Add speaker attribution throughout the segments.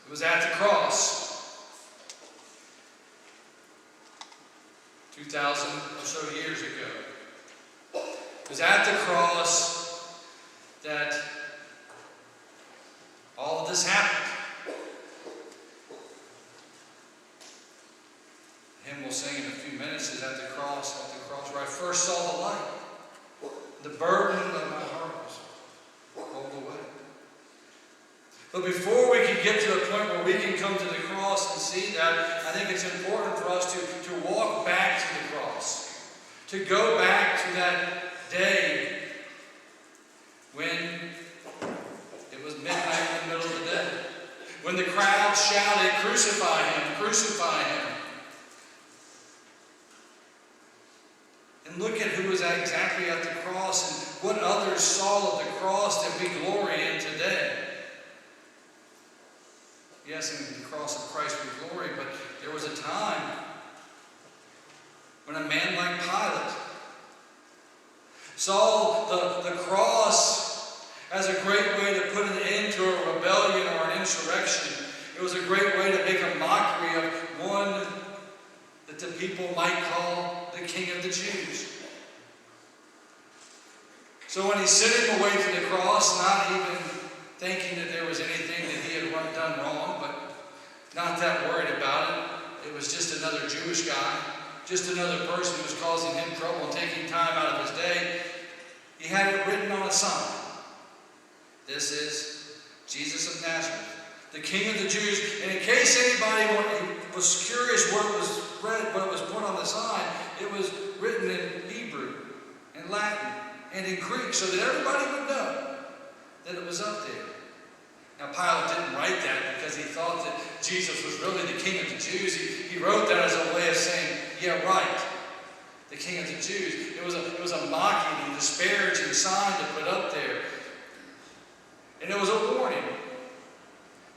Speaker 1: It was at the cross. 2,000 or so years ago. It was at the cross that all of this happened. The hymn we'll sing in a few minutes is at the cross where I first saw the light. The burden of my heart was rolled away. But before we can get to the point where we can come to the cross and see that, I think it's important for us to walk back to the cross. To go back to that day when it was midnight in the middle of the day. When the crowd shouted, "Crucify him, crucify him." And look at who was exactly at the cross and what others saw of the cross that we glory in today. Yes, in the cross of Christ we glory, but there was a time when a man like Pilate saw the cross as a great way to put an end to a rebellion or an insurrection. It was a great way to make a mockery of one that the people might call the King of the Jews. So when he sent him away to the cross, not even thinking that there was anything that he had done wrong, but not that worried about it. It was just another Jewish guy, just another person who was causing him trouble and taking time out of his day. He had it written on a sign. This is Jesus of Nazareth, the King of the Jews. And in case anybody was curious what it was read, what it was put on the sign, it was written in Hebrew, in Latin, and in Greek, so that everybody would know that it was up there. Now, Pilate didn't write that because he thought that Jesus was really the King of the Jews. He wrote that as a way of saying, yeah, right, the King of the Jews. It was a mocking and disparaging sign to put up there. And it was a warning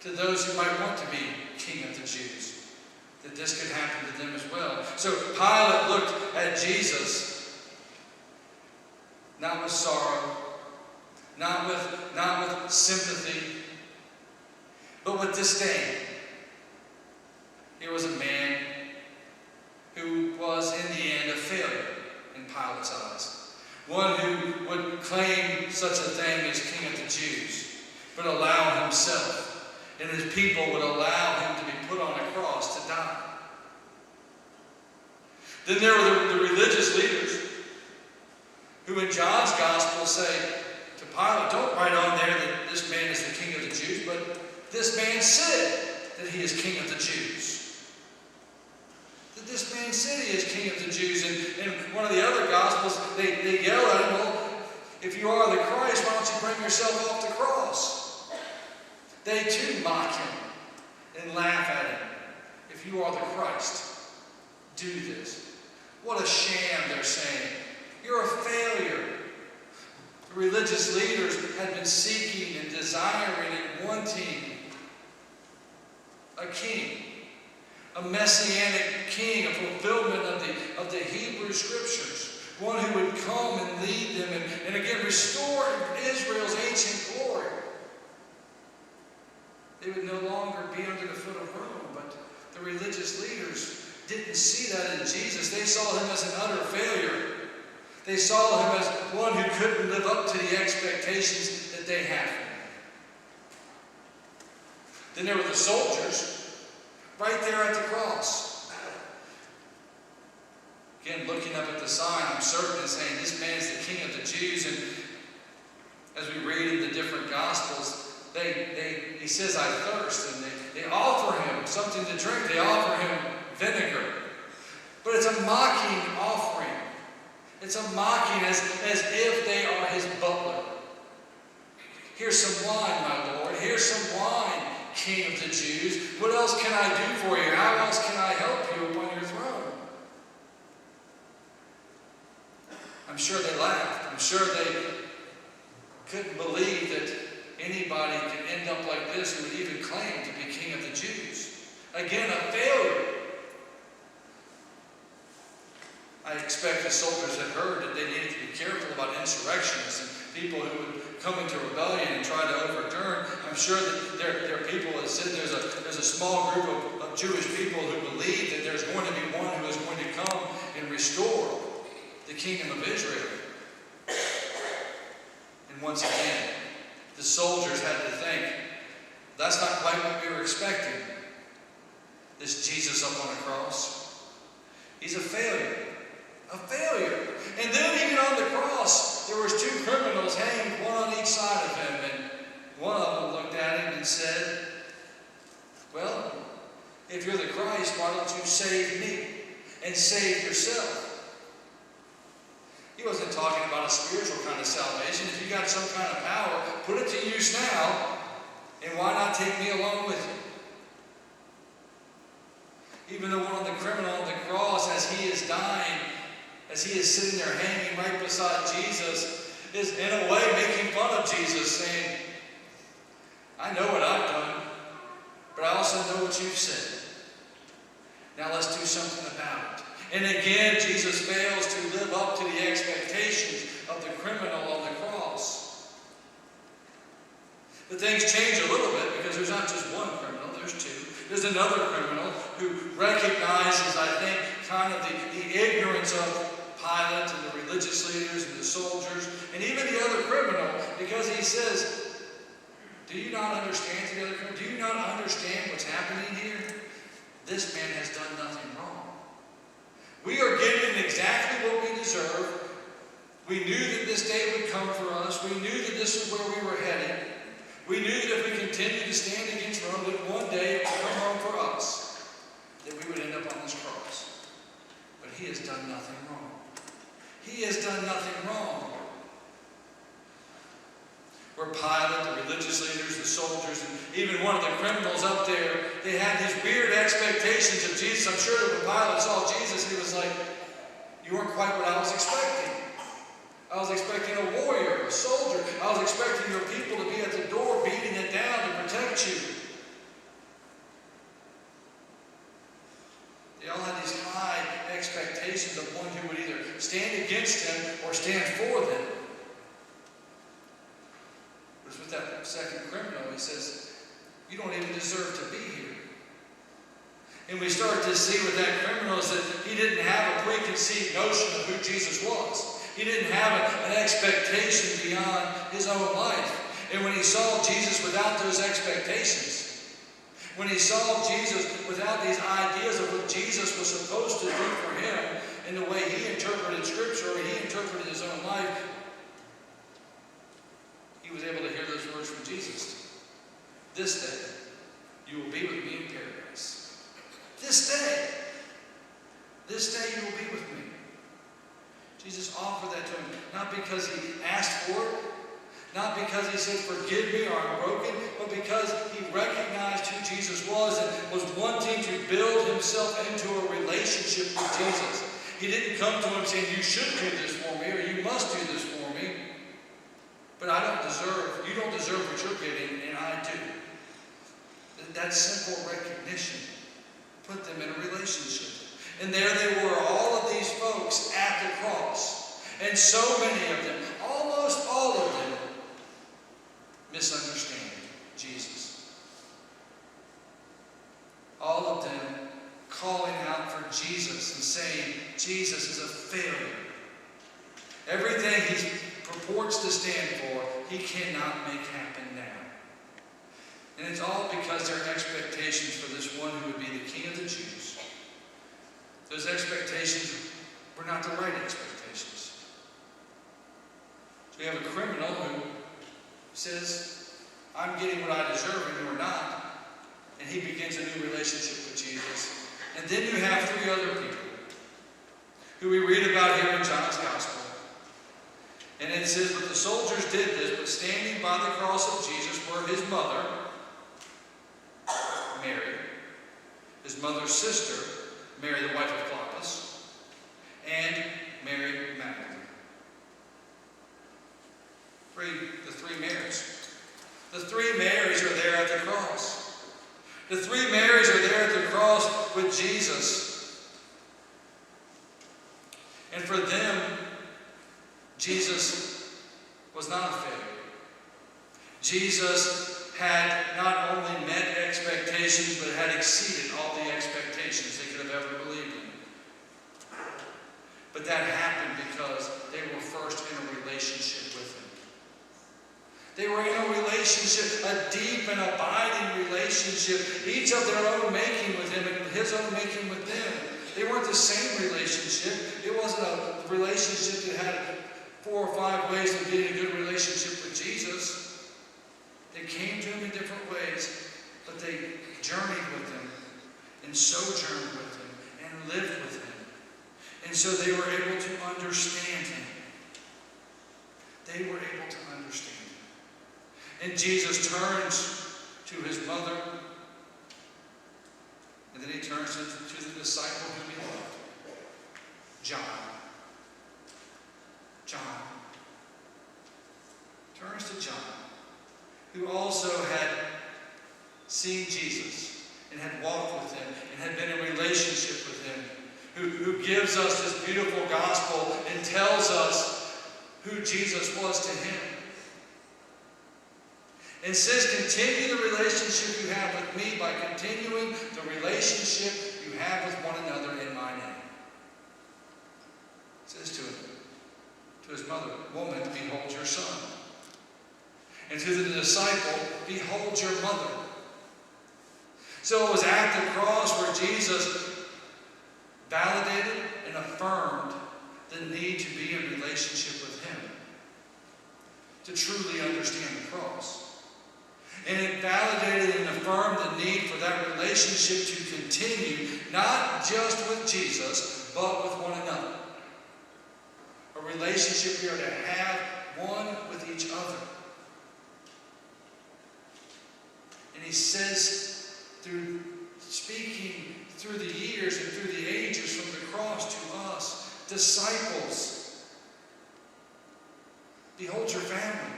Speaker 1: to those who might want to be King of the Jews, that this could happen to them as well. So Pilate looked at Jesus, not with sorrow, not with sympathy, but with disdain. Here was a man who was in the end a failure in Pilate's eyes. One who would claim such a thing as King of the Jews, but allow himself and his people would allow him to be put on a cross to die. Then there were the religious leaders who in John's Gospel say to Pilate, don't write on there that this man is the King of the Jews, but this man said that he is King of the Jews. That this man said he is King of the Jews. And in one of the other Gospels, they yell at him, well, if you are the Christ, why don't you bring yourself off the cross? They too mock him and laugh at him. If you are the Christ, do this. What a sham, they're saying. You're a failure. The religious leaders had been seeking and desiring and wanting a king, a messianic king, a fulfillment of the Hebrew Scriptures, one who would come and lead them and again restore Israel's ancient glory. They would no longer be under the foot of Rome, but the religious leaders didn't see that in Jesus. They saw him as an utter failure. They saw him as one who couldn't live up to the expectations that they had for him. Then there were the soldiers right there at the cross. Again, looking up at the sign, I'm certain and saying, this man is the King of the Jews. And as we read in the different Gospels, he says, I thirst. And they offer him something to drink. They offer him vinegar. But it's a mocking offering. It's a mocking as if they are his butler. Here's some wine, my Lord. Here's some wine, King of the Jews. What else can I do for you? How else can I help you upon your throne? I'm sure they laughed. I'm sure they couldn't believe that anybody could end up like this who would even claim to be King of the Jews. Again, a failure. I expect the soldiers had heard that they needed to be careful about insurrectionists and people who would come into rebellion and try to overturn. I'm sure that there are people that said there's a small group of Jewish people who believe that there's going to be one who is going to come and restore the kingdom of Israel. And once again, the soldiers had to think, that's not quite what we were expecting. This Jesus up on a cross, he's a failure. A failure. And then even on the cross, there was 2 criminals hanging, one on each side of him. And one of them looked at him and said, well, if you're the Christ, why don't you save me and save yourself? He wasn't talking about a spiritual kind of salvation. If you got some kind of power, put it to use now, and why not take me along with you? Even the one on the criminal on the cross, as he is dying, as he is sitting there hanging right beside Jesus, is in a way making fun of Jesus, saying, I know what I've done, but I also know what you've said. Now let's do something about it. And again, Jesus fails to live up to the expectations of the criminal on the cross. But things change a little bit, because there's not just one criminal, there's 2. There's another criminal who recognizes, I think, kind of the ignorance of Pilate and the religious leaders and the soldiers, and even the other criminal, because he says, do you not understand the other criminal? Do you not understand what's happening here? This man has done nothing wrong. We are getting exactly what we deserve. We knew that this day would come for us. We knew that this is where we were headed. We knew that if we continued to stand against Rome, that one day it would come home for us, that we would end up on this cross. But he has done nothing wrong. He has done nothing wrong. Where Pilate, the religious leaders, the soldiers, and even one of the criminals up there, they had these weird expectations of Jesus. I'm sure that when Pilate saw Jesus, he was like, you weren't quite what I was expecting. I was expecting a warrior, a soldier. I was expecting your people to be at the door beating it down to protect you. They all had these high expectations of one who would either stand against them or stand for them. But with that second criminal, he says, you don't even deserve to be here. And we start to see with that criminal is that he didn't have a preconceived notion of who Jesus was. He didn't have an expectation beyond his own life. And when he saw Jesus without those expectations, when he saw Jesus without these ideas of what Jesus was supposed to do for him in the way he interpreted Scripture or he interpreted his own life, he was able to hear those words from Jesus. This day, you will be with me in paradise. This day you will be with me. Jesus offered that to him, not because he asked for it, not because he said, forgive me or I'm broken, but because he recognized who Jesus was and was wanting to build himself into a relationship with Jesus. He didn't come to him saying, you should do this for me or you must do this for me. But you don't deserve what you're getting, and I do. That simple recognition put them in a relationship. And there they were, all of these folks at the cross. And so many of them, almost all of them, misunderstand Jesus. All of them calling out for Jesus and saying Jesus is a failure. Everything he purports to stand for, he cannot make happen now. And it's all because their expectations for this one who would be the King of the Jews, those expectations were not the right expectations. So we have a criminal who says, I'm getting what I deserve and you're not. And he begins a new relationship with Jesus. And then you have 3 other people who we read about here in John's Gospel. And it says, but the soldiers did this, but standing by the cross of Jesus were his mother, Mary, his mother's sister, Mary, the wife of Clopas, and Mary Magdalene. The three Marys. The 3 Marys are there at the cross. The 3 Marys are there at the cross with Jesus. And for them, Jesus was not a failure. Jesus had not only met expectations, but had exceeded all the expectations they could have ever believed in. But that happened because they were first in a relationship with Him. They were in a relationship, a deep and abiding relationship, each of their own making with Him and His own making with them. They weren't the same relationship. It wasn't a relationship that had 4 or 5 ways of being a good relationship with Jesus. They came to Him in different ways, but they journeyed with Him and sojourned with Him and lived with Him. And so they were able to understand Him. They were able to understand Him. And Jesus turns to His mother, and then He turns to the disciple whom He loved, John. John turns to John, who also had seen Jesus and had walked with Him and had been in relationship with Him, who gives us this beautiful gospel and tells us who Jesus was to him. And says, continue the relationship you have with me by continuing the relationship you have with one another in my name. It says to him, to his mother, woman, behold your son. And to the disciple, behold your mother. So it was at the cross where Jesus validated and affirmed the need to be in relationship with Him, to truly understand the cross. And it validated and affirmed the need for that relationship to continue, not just with Jesus, but with one another. A relationship we are to have one with each other. And He says, through speaking through the years and through the ages from the cross to us, disciples, behold your family.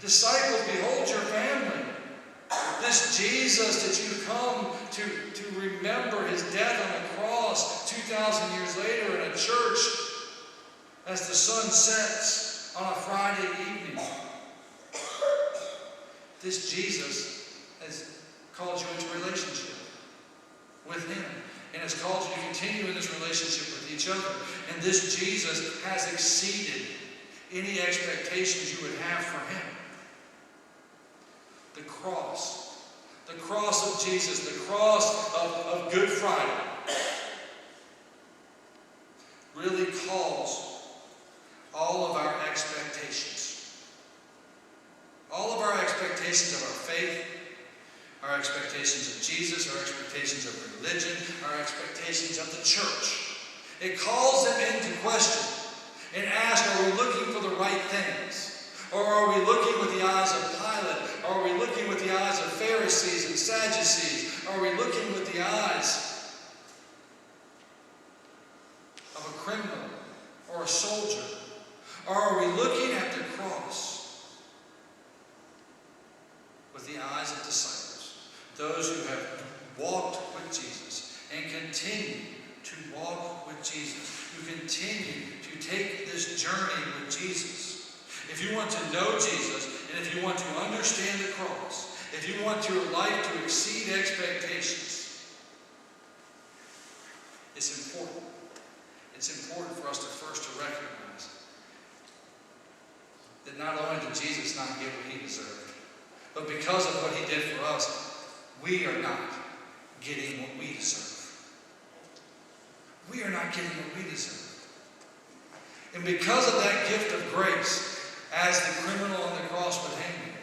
Speaker 1: Disciples, behold your family. This Jesus that you come to remember His death on the cross 2,000 years later in a church as the sun sets on a Friday evening. This Jesus has called you into relationship with Him and has called you to continue in this relationship with each other. And this Jesus has exceeded any expectations you would have for Him. The cross of Jesus, the cross of Good Friday, really calls all of our expectations. All of our expectations of our faith, our expectations of Jesus, our expectations of religion, our expectations of the church. It calls them into question and asks, are we looking for the right things? Or are we looking with the eyes of Pilate? Or are we looking with the eyes of Pharisees and Sadducees? Are we looking with the eyes of a criminal or a soldier? Or are we looking at the cross with the eyes of disciples? Those who have walked with Jesus and continue to walk with Jesus, who continue to take this journey with Jesus. If you want to know Jesus, and if you want to understand the cross, if you want your life to exceed expectations, it's important. It's important for us to first to recognize that not only did Jesus not get what He deserved, but because of what He did for us, we are not getting what we deserve. We are not getting what we deserve. And because of that gift of grace, as the criminal on the cross would hang him,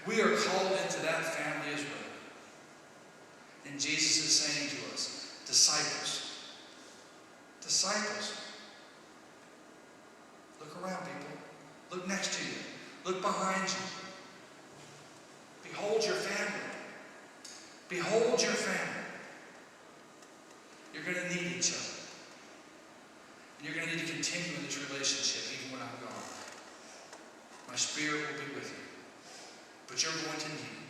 Speaker 1: we are called into that family as well. And Jesus is saying to us, disciples, disciples, look around, people. Look next to you. Look behind you. Behold your family. Behold your family. You're going to need each other. And you're going to need to continue in this relationship even when I'm gone. My Spirit will be with you. But you're going to need it.